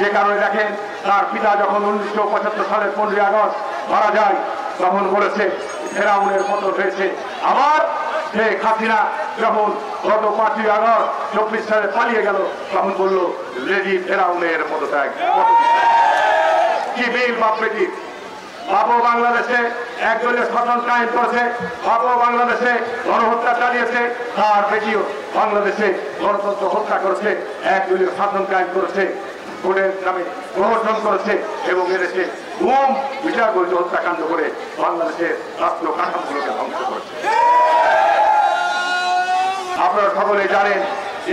যে কারণে দেখেন তার পিতা যখন 1975 সালের 15 আগস্ট মারা যায় তখন বলেছে ফেরাউনের পতন হয়েছে। আবার শেখ হাসিনা যখন গত 5 আগস্ট 24 সালে পালিয়ে গেল তখন বলল রেডি ফেরাউনের পদত্যাগ। কি বিল বাপ বেটি। বাবু বাংলাদেশে একদলীয় শাসন কায়েম করেছে, বাবু বাংলাদেশে গণহত্যা চালিয়েছে, তার বেটিও বাংলাদেশে গণতন্ত্র হত্যা করেছে, একদলীয় শাসন কায়েম করেছে, ভোটের নামে প্রহসন করেছে এবং এদেশে গুম বিচার করে হত্যাকাণ্ড করে বাংলাদেশের রাষ্ট্র কাঠামোগুলোকে ধ্বংস করেছে। আপনারা সকলে জানেন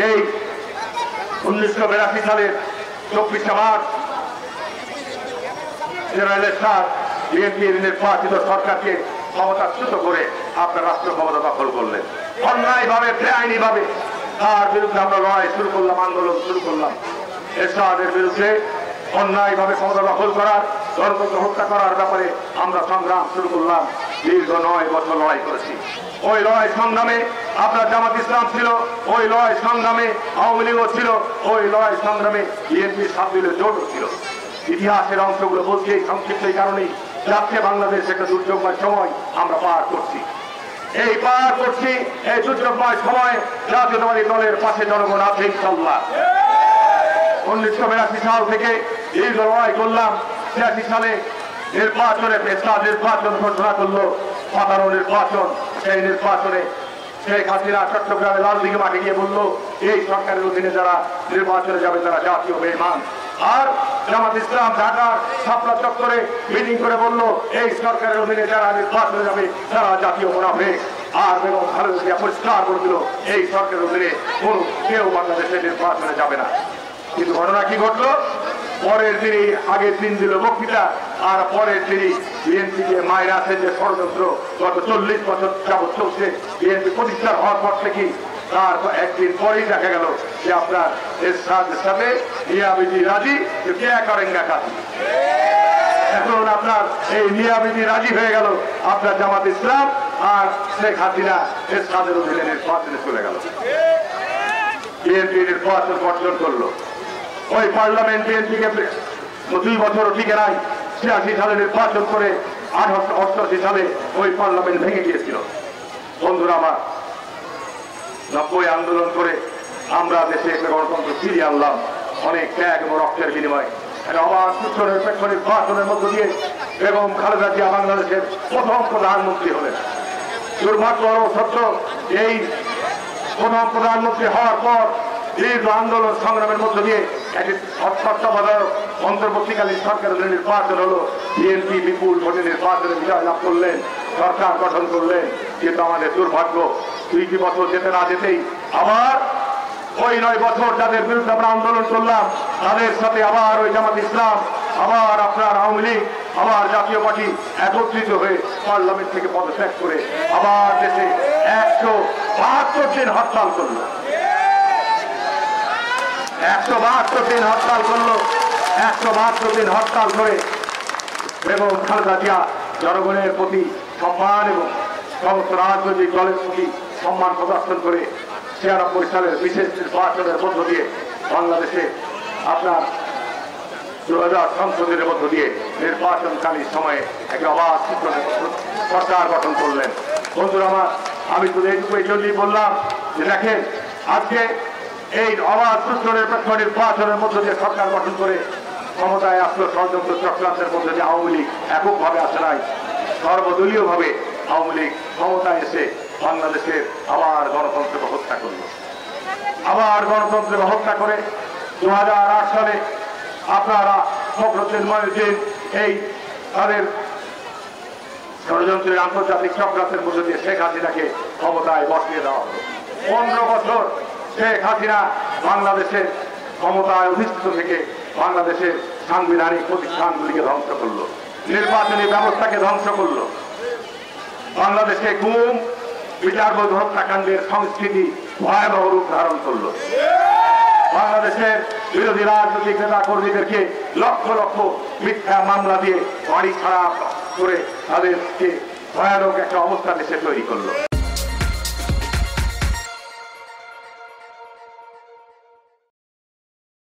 এই 1982 সালের 24 মার্চ জেনারেলের সাথ বিএনপির নির্বাচিত সরকারকে ক্ষমতাচ্যুত করে আপনার রাষ্ট্র ক্ষমতা দখল করলেন অন্যায় ভাবে, বেআইনি ভাবে। তার বিরুদ্ধে আমরা লড়াই শুরু করলাম, আন্দোলন শুরু করলাম। এরশাদের বিরুদ্ধে অন্যায় ভাবে ক্ষমতা দখল করার, গণতন্ত্র হত্যা করার ব্যাপারে আমরা সংগ্রাম শুরু করলাম। দীর্ঘ 9 বছর লড়াই করেছি। ওই লড়াই সংগ্রামে আপনার জামাত ইসলাম ছিল, ওই লড়াই সংগ্রামে আওয়ামী লীগও ছিল, ওই লড়াই সংগ্রামে বিএনপির সাতদলীয় জোটও ছিল। ইতিহাসের অংশগুলো বলছি এই সংক্ষিপ্ত এই কারণেই যাচ্ছে বাংলাদেশ একটা দুর্যোগময় সময় আমরা পার করছি। এই পার করছি এই দুর্যোগময় সময় জাতীয়তাবাদী দলের পাশে জনগণ আছে ইনশাআল্লাহ। 1982 সাল থেকে দীর্ঘ লড়াই করলাম। 86 সালে নির্বাচনে নির্বাচন ঘোষণা করলো, সাধারণ নির্বাচন। সেই নির্বাচনে শেখ হাসিনা চট্টগ্রামে লালদিঘি মাঠে গিয়ে বলল এই সরকারের অধীনে যারা নির্বাচনে যাবে তারা জাতীয় বেঈমান। আর জামাত ইসলাম ঢাকার শাপলা চত্বরে মিটিং করে বলল এই সরকারের অধীনে যারা নির্বাচনে যাবে তারা জাতীয় মুনাফিক। আর বেগম খালেদা জিয়া পরিষ্কার করে দিল এই সরকারের অধীনে কোন কেউ বাংলাদেশে নির্বাচনে যাবে না। কিন্তু ঘটনা কি ঘটলো? পরের দিনই আগের দিন দিল বক্তৃতা, আর পরের দিনই বিএনপিকে মায়ের আছেন যে ষড়যন্ত্র গত 40 বছর যাবৎ চলছে। বিএনপি প্রতিষ্ঠার হওয়ার পর থেকে তার একদিন পরেই দেখা গেল যে আপনার এরশাদের সাথে মিয়াবিজি রাজি কে করেঙ্গা কাজ। এখন আপনার এই মিয়াবিজি রাজি হয়ে গেল আপনার জামাত ইসলাম আর শেখ হাসিনা এরশাদের অধীনে নির্বাচনে চলে গেল। বিএনপি নির্বাচন বর্জন করলো। ওই পার্লামেন্ট বিএনপিকে 2 বছরও টিকে নাই। 86 সালে নির্বাচন করে 88 সালে ওই পার্লামেন্ট ভেঙে গিয়েছিল। বন্ধুরা আমার, 90 আন্দোলন করে আমরা দেশে একটা গণতন্ত্র ফিরিয়ে আনলাম অনেক ত্যাগ এবং রক্তের বিনিময়ে। অবাধ সুষ্ঠু নিরপেক্ষ নির্বাচনের মধ্য দিয়ে বেগম খালেদা জিয়া বাংলাদেশের প্রথম প্রধানমন্ত্রী হলেন। দুর্ভাগ্য সত্য এই প্রথম প্রধানমন্ত্রী হওয়ার পর দীর্ঘ আন্দোলন সংগ্রামের মধ্য দিয়ে একটি তত্ত্বাবধায়ক অন্তর্বর্তীকালীন সরকারের নির্বাচন হলো। বিএনপি বিপুল ভোটে নির্বাচনে বিজয় লাভ করলেন, সরকার গঠন করলেন। কিন্তু আমাদের দুর্ভাগ্য 2 বছর যেতে না যেতেই আবার ওই 9 বছর যাদের বিরুদ্ধে আমরা আন্দোলন করলাম তাদের সাথে আবার ওই জামাত ইসলাম, আবার আপনার আওয়ামী লীগ, আবার জাতীয় পার্টি একত্রিত হয়ে পার্লামেন্ট থেকে পদত্যাগ করে আবার দেশে 172 দিন হরতাল করলো। 172 দিন হরতাল করলো। 172 দিন হরতাল করে বেগম খালেদা জিয়া জনগণের প্রতি সম্মান এবং সমস্ত রাজনৈতিক দলের প্রতি সম্মান প্রদর্শন করে 96 সালের বিশেষ নির্বাচনের মধ্য দিয়ে বাংলাদেশে আপনার 2000 সংসদের মধ্য দিয়ে নির্বাচনকালীন সময়ে একটা অবাধ সরকার গঠন করলেন। বন্ধুরা আমার, আমি তো এইটুকু এই জন্যই বললাম যে দেখেন আজকে এই অবাধ সুষ্ঠু নিরপেক্ষ নির্বাচনের মধ্য দিয়ে সরকার গঠন করে ক্ষমতায় আসলো ষড়যন্ত্র চক্রান্তের মধ্যে দিয়ে আওয়ামী লীগ এককভাবে আসে নাই, সর্বদলীয় ভাবে আওয়ামী লীগ ক্ষমতায় এসে বাংলাদেশের আবার গণতন্ত্রকে হত্যা করলো। আবার গণতন্ত্রকে হত্যা করে 2008 সালে আপনারা ফখরুদ্দিন মঈনুদ্দিন এই তাদের ষড়যন্ত্রের আন্তর্জাতিক চক্রান্তের মধ্যে দিয়ে শেখ হাসিনাকে ক্ষমতায় বসিয়ে দেওয়া হলো। 15 বছর শেখ হাসিনা বাংলাদেশের ক্ষমতায় অধিষ্ঠিত থেকে বাংলাদেশের সাংবিধানিক প্রতিষ্ঠানগুলিকে ধ্বংস করলো, নির্বাচনী ব্যবস্থাকে ধ্বংস করলো, বাংলাদেশে গুম বিচারবোধ হত্যাকাণ্ডের সংস্কৃতি ভয়াবহ রূপ ধারণ করলো। বাংলাদেশের বিরোধী রাজনৈতিক নেতা কর্মীদেরকে লক্ষ লক্ষ মিথ্যা মামলা দিয়ে বাড়ি ছাড়া করে তাদেরকে ভয়ানক একটা অবস্থা দেশে তৈরি করলো।